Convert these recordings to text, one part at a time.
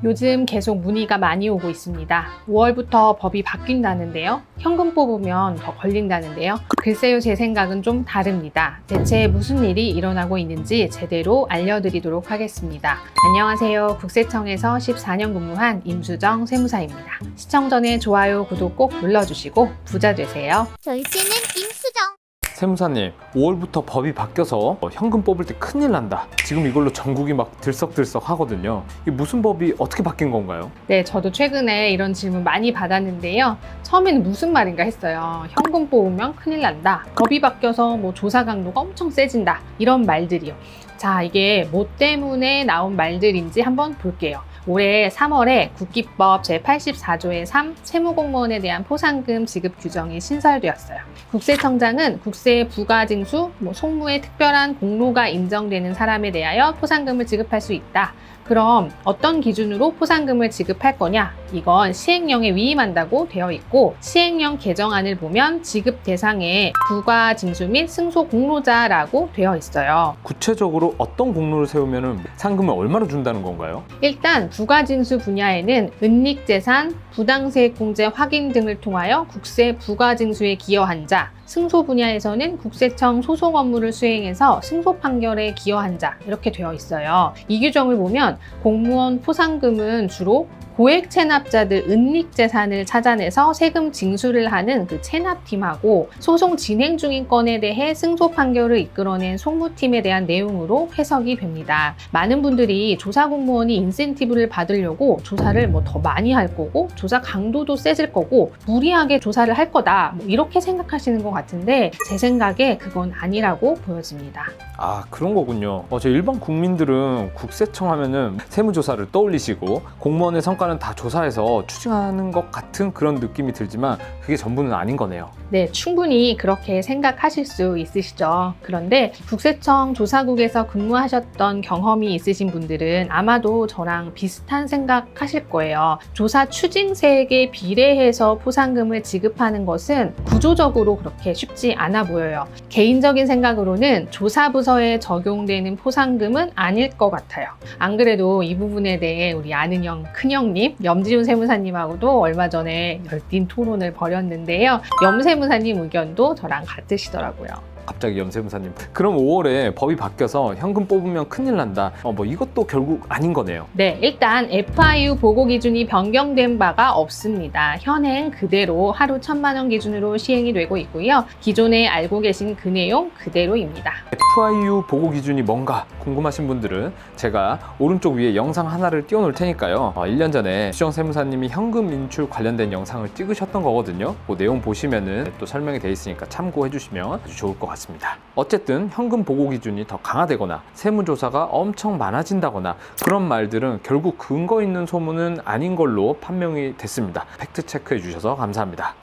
요즘 계속 문의가 많이 오고 있습니다. 5월부터 법이 바뀐다는데요. 현금 뽑으면 더 걸린다는데요. 글쎄요, 제 생각은 좀 다릅니다. 대체 무슨 일이 일어나고 있는지 제대로 알려드리도록 하겠습니다. 안녕하세요. 국세청에서 14년 근무한 임수정 세무사입니다. 시청 전에 좋아요, 구독 꼭 눌러주시고 부자 되세요. 절씨는 임수정. 세무사님, 5월부터 법이 바뀌어서 현금 뽑을 때 큰일 난다. 지금 이걸로 전국이 막 들썩들썩 하거든요. 이게 무슨 법이 어떻게 바뀐 건가요? 네, 저도 최근에 이런 질문 많이 받았는데요. 처음에는 무슨 말인가 했어요. 현금 뽑으면 큰일 난다. 법이 바뀌어서 조사 강도가 엄청 세진다. 이런 말들이요. 자, 이게 뭐 때문에 나온 말들인지 한번 볼게요. 올해 3월에 국기법 제84조의 3 세무공무원에 대한 포상금 지급 규정이 신설되었어요. 국세청장은 국세 부가징수, 송무에 특별한 공로가 인정되는 사람에 대하여 포상금을 지급할 수 있다. 그럼 어떤 기준으로 포상금을 지급할 거냐? 이건 시행령에 위임한다고 되어 있고, 시행령 개정안을 보면 지급 대상에 부가징수 및 승소 공로자라고 되어 있어요. 구체적으로 어떤 공로를 세우면 상금을 얼마나 준다는 건가요? 일단 부가징수 분야에는 은닉재산, 부당세액공제 확인 등을 통하여 국세 부가징수에 기여한 자, 승소 분야에서는 국세청 소송 업무를 수행해서 승소 판결에 기여한 자, 이렇게 되어 있어요. 이 규정을 보면 공무원 포상금은 주로 고액 체납자들 은닉재산을 찾아내서 세금 징수를 하는 그 체납팀하고, 소송 진행 중인 건에 대해 승소 판결을 이끌어낸 송무팀에 대한 내용으로 해석이 됩니다. 많은 분들이 조사 공무원이 인센티브를 받으려고 조사를 더 많이 할 거고, 조사 강도도 세질 거고, 무리하게 조사를 할 거다, 이렇게 생각하시는 것 같은데, 제 생각에 그건 아니라고 보여집니다. 아, 그런 거군요. 저 일반 국민들은 국세청 하면은 세무조사를 떠올리시고 공무원의 성과는 다 조사해서 추징하는 것 같은 그런 느낌이 들지만 그게 전부는 아닌 거네요. 네, 충분히 그렇게 생각하실 수 있으시죠. 그런데 국세청 조사국에서 근무하셨던 경험이 있으신 분들은 아마도 저랑 비슷한 생각하실 거예요. 조사 추징세액에 비례해서 포상금을 지급하는 것은 구조적으로 그렇게 쉽지 않아 보여요. 개인적인 생각으로는 조사부서에 적용되는 포상금은 아닐 것 같아요. 안 그래도 이 부분에 대해 우리 아는 형, 큰형님, 염지훈 세무사님하고도 얼마 전에 열띤 토론을 벌였는데요. 세무사님 의견도 저랑 같으시더라고요. 갑자기 염세무사님, 그럼 5월에 법이 바뀌어서 현금 뽑으면 큰일 난다. 이것도 결국 아닌 거네요. 네, 일단 FIU 보고 기준이 변경된 바가 없습니다. 현행 그대로 하루 1,000만 원 기준으로 시행이 되고 있고요. 기존에 알고 계신 그 내용 그대로입니다. FIU 보고 기준이 뭔가 궁금하신 분들은 제가 오른쪽 위에 영상 하나를 띄워놓을 테니까요. 1년 전에 수정 세무사님이 현금 인출 관련된 영상을 찍으셨던 거거든요. 그 내용 보시면은 또 설명이 돼 있으니까 참고해 주시면 아주 좋을 것 같습니다. 어쨌든 현금 보고 기준이 더 강화되거나 세무조사가 엄청 많아진다거나 그런 말들은 결국 근거 있는 소문은 아닌 걸로 판명이 됐습니다. 팩트 체크해 주셔서 감사합니다.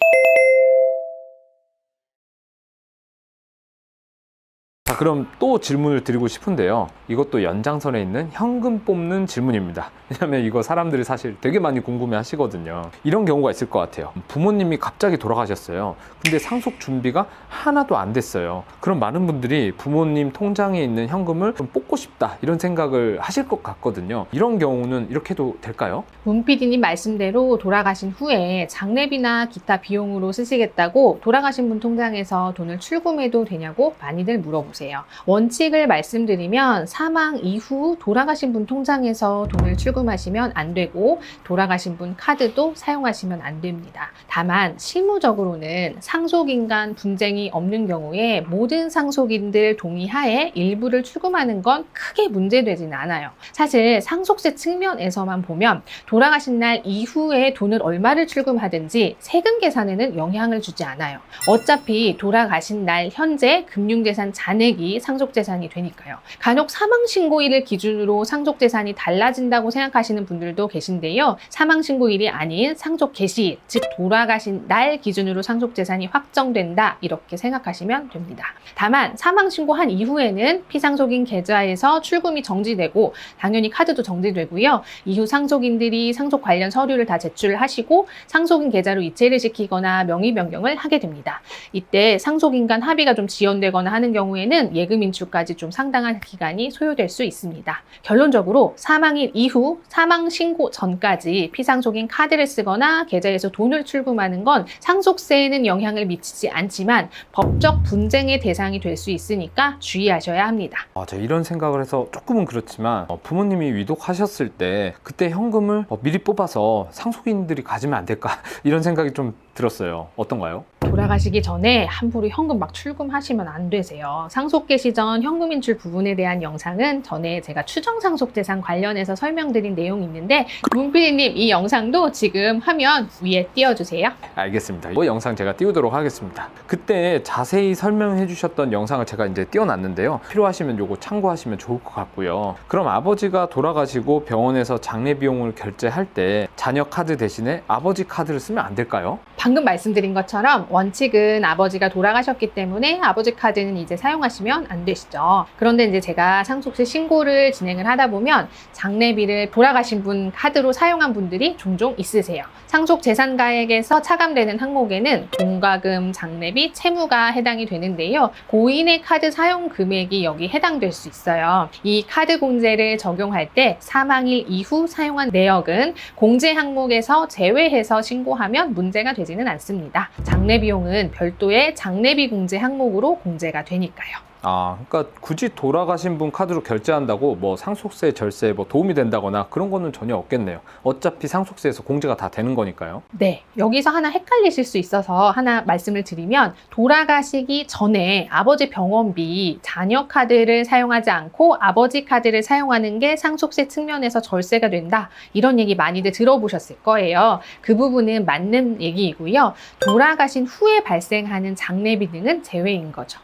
자, 그럼 또 질문을 드리고 싶은데요. 이것도 연장선에 있는 현금 뽑는 질문입니다. 왜냐면 이거 사람들이 사실 되게 많이 궁금해 하시거든요. 이런 경우가 있을 것 같아요. 부모님이 갑자기 돌아가셨어요. 근데 상속 준비가 하나도 안 됐어요. 그럼 많은 분들이 부모님 통장에 있는 현금을 좀 뽑고 싶다, 이런 생각을 하실 것 같거든요. 이런 경우는 이렇게 해도 될까요? 문 PD님 말씀대로 돌아가신 후에 장례비나 기타 비용으로 쓰시겠다고 돌아가신 분 통장에서 돈을 출금해도 되냐고 많이들 물어보세요. 원칙을 말씀드리면 사망 이후 돌아가신 분 통장에서 돈을 출금하시면 안 되고, 돌아가신 분 카드도 사용하시면 안 됩니다. 다만 실무적으로는 상속인 간 분쟁이 없는 경우에 모든 상속인들 동의하에 일부를 출금하는 건 크게 문제되지는 않아요. 사실 상속세 측면에서만 보면 돌아가신 날 이후에 돈을 얼마를 출금하든지 세금 계산에는 영향을 주지 않아요. 어차피 돌아가신 날 현재 금융재산 잔액이 상속재산이 되니까요. 간혹 사망신고일을 기준으로 상속재산이 달라진다고 생각하시는 분들도 계신데요. 사망신고일이 아닌 상속 개시일, 즉 돌아가신 날 기준으로 상속재산이 확정된다, 이렇게 생각하시면 됩니다. 다만 사망신고한 이후에는 피상속인 계좌에서 출금이 정지되고 당연히 카드도 정지되고요. 이후 상속인들이 상속 관련 서류를 다 제출을 하시고 상속인 계좌로 이체를 시키거나 명의 변경을 하게 됩니다. 이때 상속인 간 합의가 좀 지연되거나 하는 경우에는 경우에는 예금 인출까지 좀 상당한 기간이 소요될 수 있습니다. 결론적으로 사망일 이후 사망 신고 전까지 피상속인 카드를 쓰거나 계좌에서 돈을 출금하는 건 상속세에는 영향을 미치지 않지만 법적 분쟁의 대상이 될 수 있으니까 주의하셔야 합니다. 제가 이런 생각을 해서 조금은 그렇지만 부모님이 위독하셨을 때 그때 현금을 미리 뽑아서 상속인들이 가지면 안 될까 이런 생각이 좀 들었어요. 어떤가요? 돌아가시기 전에 함부로 현금 막 출금하시면 안 되세요. 상속계 시전 현금 인출 부분에 대한 영상은 전에 제가 추정상속재산 관련해서 설명드린 내용이 있는데 문PD님 이 영상도 지금 화면 위에 띄워주세요. 알겠습니다. 이 영상 제가 띄우도록 하겠습니다. 그때 자세히 설명해 주셨던 영상을 제가 이제 띄워놨는데요. 필요하시면 요거 참고하시면 좋을 것 같고요. 그럼 아버지가 돌아가시고 병원에서 장례 비용을 결제할 때 자녀 카드 대신에 아버지 카드를 쓰면 안 될까요? 방금 말씀드린 것처럼 원칙은 아버지가 돌아가셨기 때문에 아버지 카드는 이제 사용하시면 안 되시죠. 그런데 이제 제가 상속세 신고를 진행을 하다 보면 장례비를 돌아가신 분 카드로 사용한 분들이 종종 있으세요. 상속재산가액에서 차감되는 항목에는 공과금, 장례비, 채무가 해당이 되는데요. 고인의 카드 사용 금액이 여기 해당될 수 있어요. 이 카드 공제를 적용할 때 사망일 이후 사용한 내역은 공제 항목에서 제외해서 신고하면 문제가 되지는 않습니다. 장례 비용은 별도의 장례비 공제 항목으로 공제가 되니까요. 그러니까 굳이 돌아가신 분 카드로 결제한다고 뭐 상속세, 절세에 뭐 도움이 된다거나 그런 거는 전혀 없겠네요. 어차피 상속세에서 공제가 다 되는 거니까요. 네, 여기서 하나 헷갈리실 수 있어서 하나 말씀을 드리면 돌아가시기 전에 아버지 병원비 자녀 카드를 사용하지 않고 아버지 카드를 사용하는 게 상속세 측면에서 절세가 된다. 이런 얘기 많이들 들어보셨을 거예요. 그 부분은 맞는 얘기이고요. 돌아가신 후에 발생하는 장례비 등은 제외인 거죠.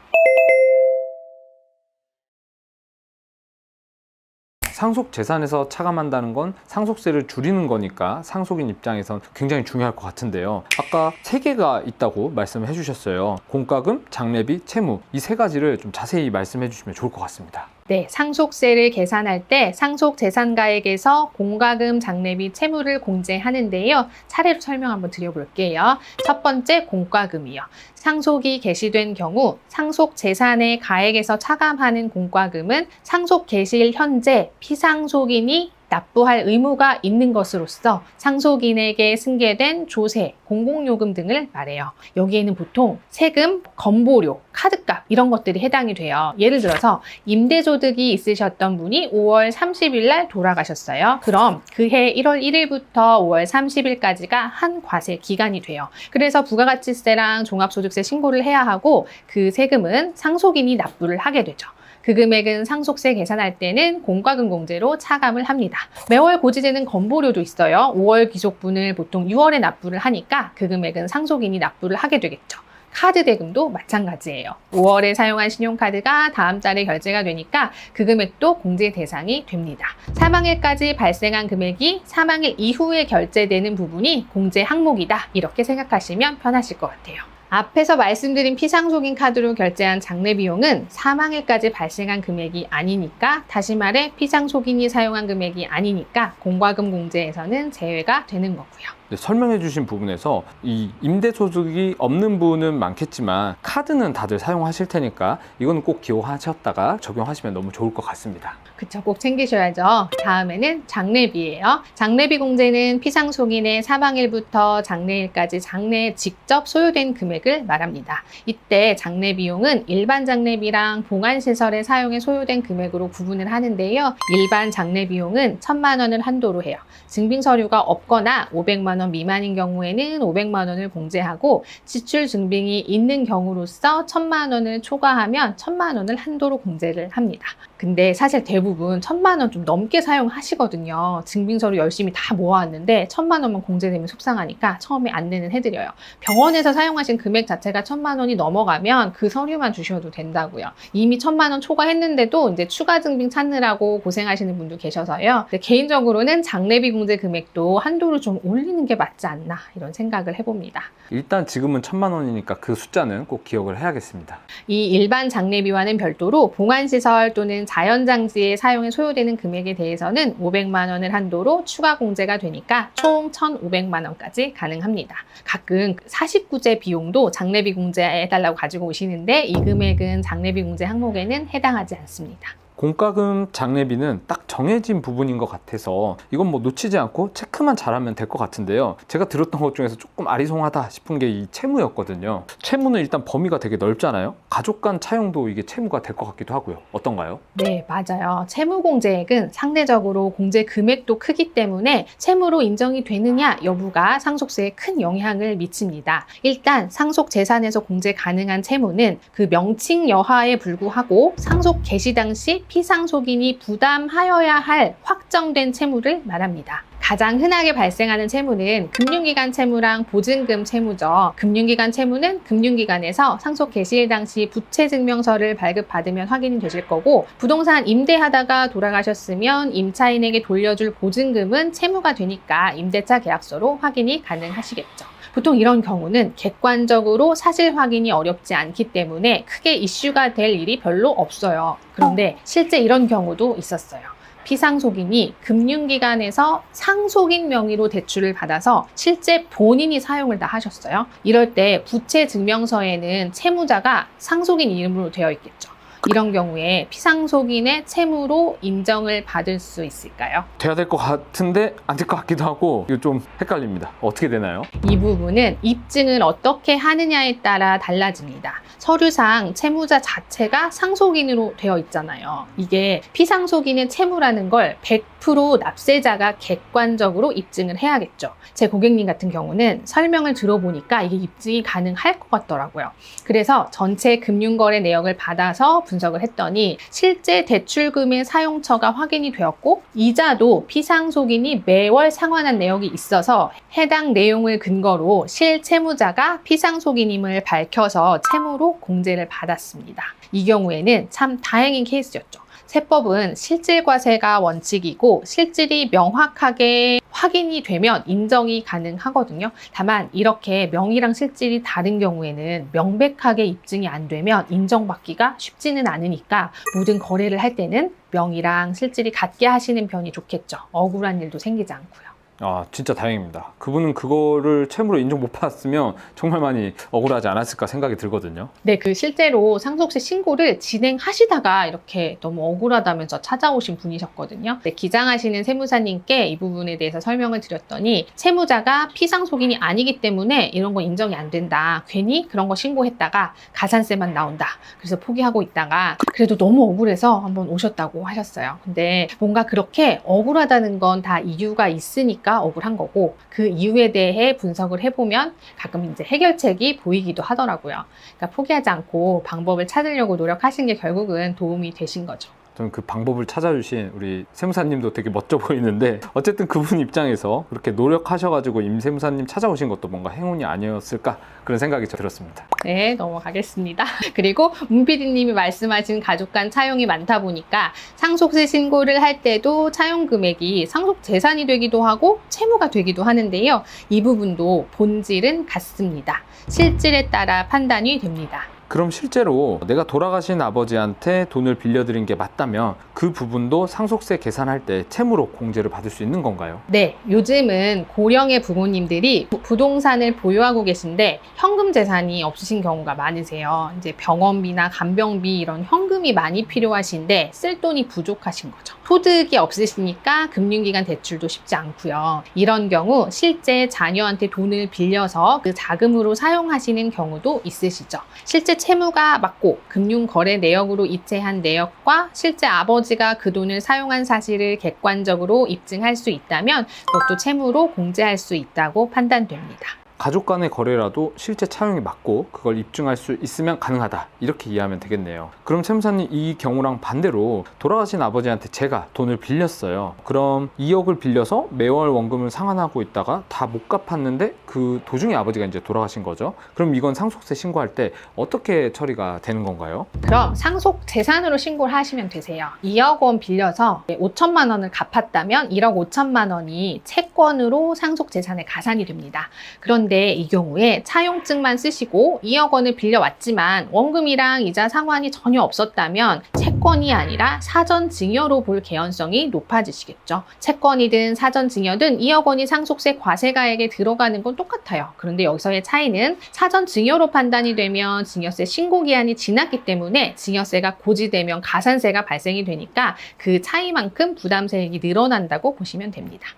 상속 재산에서 차감한다는 건 상속세를 줄이는 거니까 상속인 입장에선 굉장히 중요할 것 같은데요. 아까 3개가 있다고 말씀을 해주셨어요. 공과금, 장례비, 채무 이 3가지를 좀 자세히 말씀해 주시면 좋을 것 같습니다. 네, 상속세를 계산할 때 상속재산가액에서 공과금, 장례비, 채무를 공제하는데요. 차례로 설명 한번 드려볼게요. 첫 번째 공과금이요. 상속이 개시된 경우 상속재산의 가액에서 차감하는 공과금은 상속 개시일 현재 피상속인이 납부할 의무가 있는 것으로서 상속인에게 승계된 조세, 공공요금 등을 말해요. 여기에는 보통 세금, 건보료, 카드값 이런 것들이 해당이 돼요. 예를 들어서 임대소득이 있으셨던 분이 5월 30일 날 돌아가셨어요. 그럼 그해 1월 1일부터 5월 30일까지가 한 과세 기간이 돼요. 그래서 부가가치세랑 종합소득세 신고를 해야 하고 그 세금은 상속인이 납부를 하게 되죠. 그 금액은 상속세 계산할 때는 공과금 공제로 차감을 합니다. 매월 고지되는 건보료도 있어요. 5월 귀속분을 보통 6월에 납부를 하니까 그 금액은 상속인이 납부를 하게 되겠죠. 카드 대금도 마찬가지예요. 5월에 사용한 신용카드가 다음 달에 결제가 되니까 그 금액도 공제 대상이 됩니다. 사망일까지 발생한 금액이 사망일 이후에 결제되는 부분이 공제 항목이다. 이렇게 생각하시면 편하실 것 같아요. 앞에서 말씀드린 피상속인 카드로 결제한 장례 비용은 사망일까지 발생한 금액이 아니니까, 다시 말해 피상속인이 사용한 금액이 아니니까 공과금 공제에서는 제외가 되는 거고요. 설명해 주신 부분에서 이 임대소득이 없는 분은 많겠지만 카드는 다들 사용하실 테니까 이거는 꼭 기억하셨다가 적용하시면 너무 좋을 것 같습니다. 그쵸, 꼭 챙기셔야죠. 다음에는 장례비예요. 장례비 공제는 피상속인의 사망일부터 장례일까지 장례에 직접 소요된 금액을 말합니다. 이때 장례비용은 일반 장례비랑 봉안시설의 사용에 소요된 금액으로 구분을 하는데요. 일반 장례비용은 1,000만 원을 한도로 해요. 증빙서류가 없거나 500만 원 미만인 경우에는 500만 원을 공제하고, 지출 증빙이 있는 경우로서 1,000만 원을 초과하면 1,000만 원을 한도로 공제를 합니다. 근데 사실 대부분 1,000만 원 좀 넘게 사용하시거든요. 증빙서류 열심히 다 모아왔는데 1,000만 원만 공제되면 속상하니까 처음에 안내는 해드려요. 병원에서 사용하신 금액 자체가 1,000만 원이 넘어가면 그 서류만 주셔도 된다고요. 이미 1,000만 원 초과했는데도 이제 추가 증빙 찾느라고 고생하시는 분도 계셔서요. 근데 개인적으로는 장례비 공제 금액도 한도를 좀 올리는 게 맞지 않나, 이런 생각을 해봅니다. 일단 지금은 1,000만 원이니까 그 숫자는 꼭 기억을 해야겠습니다. 이 일반 장례비와는 별도로 봉안시설 또는 자연장지의 사용에 소요되는 금액에 대해서는 500만 원을 한도로 추가 공제가 되니까 총 1,500만 원까지 가능합니다. 가끔 사십구제 비용도 장례비 공제해달라고 가지고 오시는데 이 금액은 장례비 공제 항목에는 해당하지 않습니다. 공과금 장례비는 딱 정해진 부분인 것 같아서 이건 뭐 놓치지 않고 체크만 잘하면 될 것 같은데요. 제가 들었던 것 중에서 조금 아리송하다 싶은 게 이 채무였거든요. 채무는 일단 범위가 되게 넓잖아요. 가족 간 차용도 이게 채무가 될 것 같기도 하고요. 어떤가요? 네, 맞아요. 채무공제액은 상대적으로 공제 금액도 크기 때문에 채무로 인정이 되느냐 여부가 상속세에 큰 영향을 미칩니다. 일단 상속 재산에서 공제 가능한 채무는 그 명칭 여하에 불구하고 상속 개시 당시 피상속인이 부담하여야 할 확정된 채무를 말합니다. 가장 흔하게 발생하는 채무는 금융기관 채무랑 보증금 채무죠. 금융기관 채무는 금융기관에서 상속 개시일 당시 부채증명서를 발급받으면 확인이 되실 거고, 부동산 임대하다가 돌아가셨으면 임차인에게 돌려줄 보증금은 채무가 되니까 임대차 계약서로 확인이 가능하시겠죠. 보통 이런 경우는 객관적으로 사실 확인이 어렵지 않기 때문에 크게 이슈가 될 일이 별로 없어요. 그런데 실제 이런 경우도 있었어요. 피상속인이 금융기관에서 상속인 명의로 대출을 받아서 실제 본인이 사용을 다 하셨어요. 이럴 때 부채증명서에는 채무자가 상속인 이름으로 되어 있겠죠. 이런 경우에 피상속인의 채무로 인정을 받을 수 있을까요? 돼야 될 것 같은데 안 될 것 같기도 하고 이거 좀 헷갈립니다. 어떻게 되나요? 이 부분은 입증을 어떻게 하느냐에 따라 달라집니다. 서류상 채무자 자체가 상속인으로 되어 있잖아요. 이게 피상속인의 채무라는 걸 100% 납세자가 객관적으로 입증을 해야겠죠. 제 고객님 같은 경우는 설명을 들어보니까 이게 입증이 가능할 것 같더라고요. 그래서 전체 금융거래 내역을 받아서 분석을 했더니 실제 대출금의 사용처가 확인이 되었고, 이자도 피상속인이 매월 상환한 내역이 있어서 해당 내용을 근거로 실채무자가 피상속인임을 밝혀서 채무로 공제를 받았습니다. 이 경우에는 참 다행인 케이스였죠. 세법은 실질과세가 원칙이고 실질이 명확하게 확인이 되면 인정이 가능하거든요. 다만 이렇게 명의랑 실질이 다른 경우에는 명백하게 입증이 안 되면 인정받기가 쉽지는 않으니까 모든 거래를 할 때는 명의랑 실질이 같게 하시는 편이 좋겠죠. 억울한 일도 생기지 않고요. 아, 진짜 다행입니다. 그분은 그거를 채무로 인정 못 받았으면 정말 많이 억울하지 않았을까 생각이 들거든요. 네, 실제로 상속세 신고를 진행하시다가 이렇게 너무 억울하다면서 찾아오신 분이셨거든요. 네, 기장하시는 세무사님께 이 부분에 대해서 설명을 드렸더니 채무자가 피상속인이 아니기 때문에 이런 거 인정이 안 된다. 괜히 그런 거 신고했다가 가산세만 나온다. 그래서 포기하고 있다가 그래도 너무 억울해서 한번 오셨다고 하셨어요. 근데 뭔가 그렇게 억울하다는 건 다 이유가 있으니까 억울한 거고, 그 이유에 대해 분석을 해보면 가끔 이제 해결책이 보이기도 하더라고요. 그러니까 포기하지 않고 방법을 찾으려고 노력하신 게 결국은 도움이 되신 거죠. 저는 그 방법을 찾아주신 우리 세무사님도 되게 멋져 보이는데, 어쨌든 그분 입장에서 그렇게 노력하셔가지고 임 세무사님 찾아오신 것도 뭔가 행운이 아니었을까 그런 생각이 들었습니다. 네, 넘어가겠습니다. 그리고 문 PD님이 말씀하신 가족 간 차용이 많다 보니까 상속세 신고를 할 때도 차용 금액이 상속 재산이 되기도 하고 채무가 되기도 하는데요. 이 부분도 본질은 같습니다. 실질에 따라 판단이 됩니다. 그럼 실제로 내가 돌아가신 아버지한테 돈을 빌려드린 게 맞다면 그 부분도 상속세 계산할 때 채무로 공제를 받을 수 있는 건가요? 네, 요즘은 고령의 부모님들이 부동산을 보유하고 계신데 현금 재산이 없으신 경우가 많으세요. 이제 병원비나 간병비 이런 현금이 많이 필요하신데 쓸 돈이 부족하신 거죠. 소득이 없으시니까 금융기관 대출도 쉽지 않고요. 이런 경우 실제 자녀한테 돈을 빌려서 그 자금으로 사용하시는 경우도 있으시죠. 실제 채무가 맞고 금융거래 내역으로 이체한 내역과 실제 아버지가 그 돈을 사용한 사실을 객관적으로 입증할 수 있다면 그것도 채무로 공제할 수 있다고 판단됩니다. 가족 간의 거래라도 실제 차용이 맞고 그걸 입증할 수 있으면 가능하다, 이렇게 이해하면 되겠네요. 그럼 세무사님, 이 경우랑 반대로 돌아가신 아버지한테 제가 돈을 빌렸어요. 그럼 2억을 빌려서 매월 원금을 상환하고 있다가 다 못 갚았는데 그 도중에 아버지가 이제 돌아가신 거죠. 그럼 이건 상속세 신고할 때 어떻게 처리가 되는 건가요? 그럼 상속 재산으로 신고를 하시면 되세요. 2억 원 빌려서 5천만 원을 갚았다면 1억 5천만 원이 채권으로 상속 재산에 가산이 됩니다. 그런데 그런데 이 경우에 차용증만 쓰시고 2억 원을 빌려왔지만 원금이랑 이자 상환이 전혀 없었다면 채권이 아니라 사전 증여로 볼 개연성이 높아지시겠죠. 채권이든 사전 증여든 2억 원이 상속세 과세가액에 들어가는 건 똑같아요. 그런데 여기서의 차이는 사전 증여로 판단이 되면 증여세 신고 기한이 지났기 때문에 증여세가 고지되면 가산세가 발생이 되니까 그 차이만큼 부담세액이 늘어난다고 보시면 됩니다.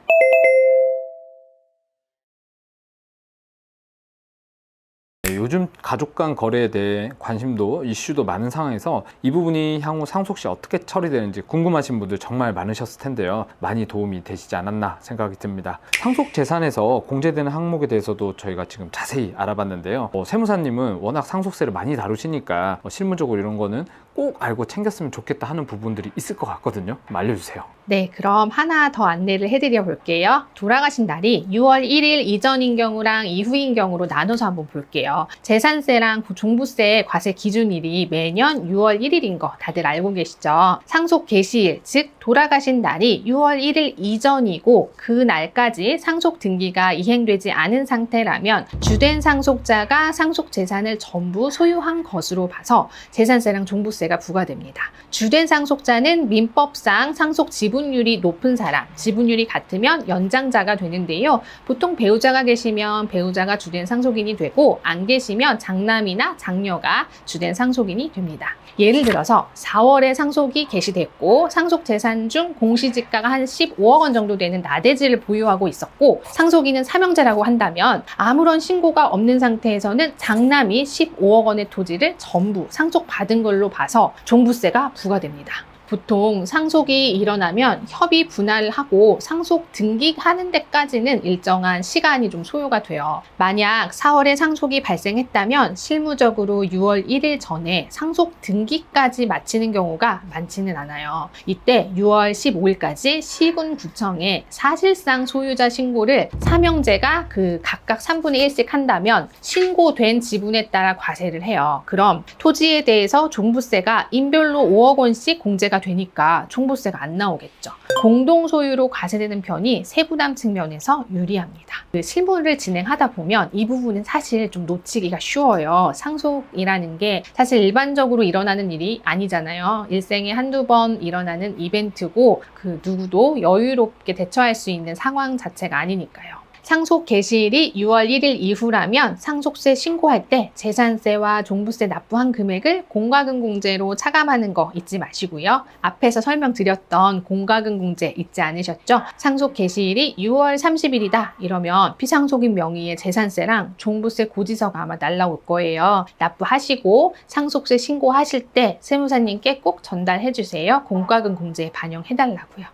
요즘 가족 간 거래에 대해 관심도 이슈도 많은 상황에서 이 부분이 향후 상속 시 어떻게 처리되는지 궁금하신 분들 정말 많으셨을 텐데요. 많이 도움이 되시지 않았나 생각이 듭니다. 상속 재산에서 공제되는 항목에 대해서도 저희가 지금 자세히 알아봤는데요. 세무사님은 워낙 상속세를 많이 다루시니까 실무적으로 이런 거는 꼭 알고 챙겼으면 좋겠다 하는 부분들이 있을 것 같거든요. 좀 알려주세요. 네, 그럼 하나 더 안내를 해드려 볼게요. 돌아가신 날이 6월 1일 이전인 경우랑 이후인 경우로 나눠서 한번 볼게요. 재산세랑 종부세 과세 기준일이 매년 6월 1일인 거 다들 알고 계시죠? 상속 개시일, 즉 돌아가신 날이 6월 1일 이전이고 그 날까지 상속 등기가 이행되지 않은 상태라면 주된 상속자가 상속 재산을 전부 소유한 것으로 봐서 재산세랑 종부세가 부과됩니다. 주된 상속자는 민법상 상속 지분율이 높은 사람, 지분율이 같으면 연장자가 되는데요. 보통 배우자가 계시면 배우자가 주된 상속인이 되고 안 계시면 장남이나 장녀가 주된 상속인이 됩니다. 예를 들어서 4월에 상속이 개시됐고 상속 재산 중 공시지가가 한 15억 원 정도 되는 나대지를 보유하고 있었고 상속인은 삼형제라고 한다면 아무런 신고가 없는 상태에서는 장남이 15억 원의 토지를 전부 상속받은 걸로 봐서 종부세가 부과됩니다. 보통 상속이 일어나면 협의 분할을 하고 상속 등기하는 데까지는 일정한 시간이 좀 소요가 돼요. 만약 4월에 상속이 발생했다면 실무적으로 6월 1일 전에 상속 등기까지 마치는 경우가 많지는 않아요. 이때 6월 15일까지 시군구청에 사실상 소유자 신고를 삼형제가 각각 3분의 1씩 한다면 신고된 지분에 따라 과세를 해요. 그럼 토지에 대해서 종부세가 인별로 5억 원씩 공제가 되니까 종부세가 안 나오겠죠. 공동 소유로 과세되는 편이 세부담 측면에서 유리합니다. 실무를 진행하다 보면 이 부분은 사실 좀 놓치기가 쉬워요. 상속이라는 게 사실 일반적으로 일어나는 일이 아니잖아요. 일생에 한두 번 일어나는 이벤트고 누구도 여유롭게 대처할 수 있는 상황 자체가 아니니까요. 상속 개시일이 6월 1일 이후라면 상속세 신고할 때 재산세와 종부세 납부한 금액을 공과금 공제로 차감하는 거 잊지 마시고요. 앞에서 설명드렸던 공과금 공제 잊지 않으셨죠? 상속 개시일이 6월 30일이다 이러면 피상속인 명의의 재산세랑 종부세 고지서가 아마 날라올 거예요. 납부하시고 상속세 신고하실 때 세무사님께 꼭 전달해 주세요. 공과금 공제에 반영해 달라고요.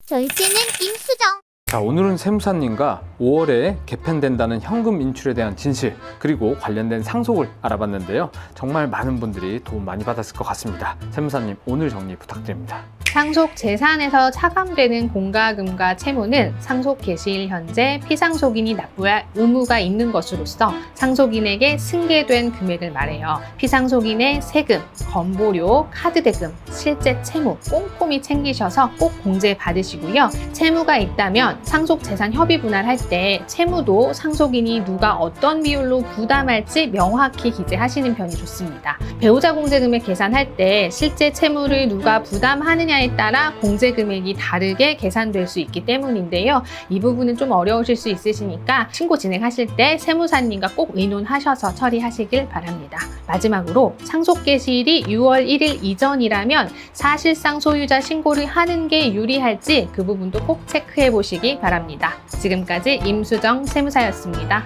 절제는 임수정. 자, 오늘은 세무사님과 5월에 개편된다는 현금 인출에 대한 진실 그리고 관련된 상속을 알아봤는데요. 정말 많은 분들이 도움 많이 받았을 것 같습니다. 세무사님 오늘 정리 부탁드립니다. 상속 재산에서 차감되는 공과금과 채무는 상속 개시일 현재 피상속인이 납부할 의무가 있는 것으로서 상속인에게 승계된 금액을 말해요. 피상속인의 세금, 건보료, 카드 대금, 실제 채무 꼼꼼히 챙기셔서 꼭 공제 받으시고요. 채무가 있다면 상속 재산 협의 분할할 때 채무도 상속인이 누가 어떤 비율로 부담할지 명확히 기재하시는 편이 좋습니다. 배우자 공제 금액 계산할 때 실제 채무를 누가 부담하느냐에 따라 공제 금액이 다르게 계산될 수 있기 때문인데요. 이 부분은 좀 어려우실 수 있으시니까 신고 진행하실 때 세무사님과 꼭 의논하셔서 처리하시길 바랍니다. 마지막으로 상속 개시일이 6월 1일 이전이라면 사실상 소유자 신고를 하는 게 유리할지 그 부분도 꼭 체크해 보시기 바랍니다. 지금까지 임수정 세무사였습니다.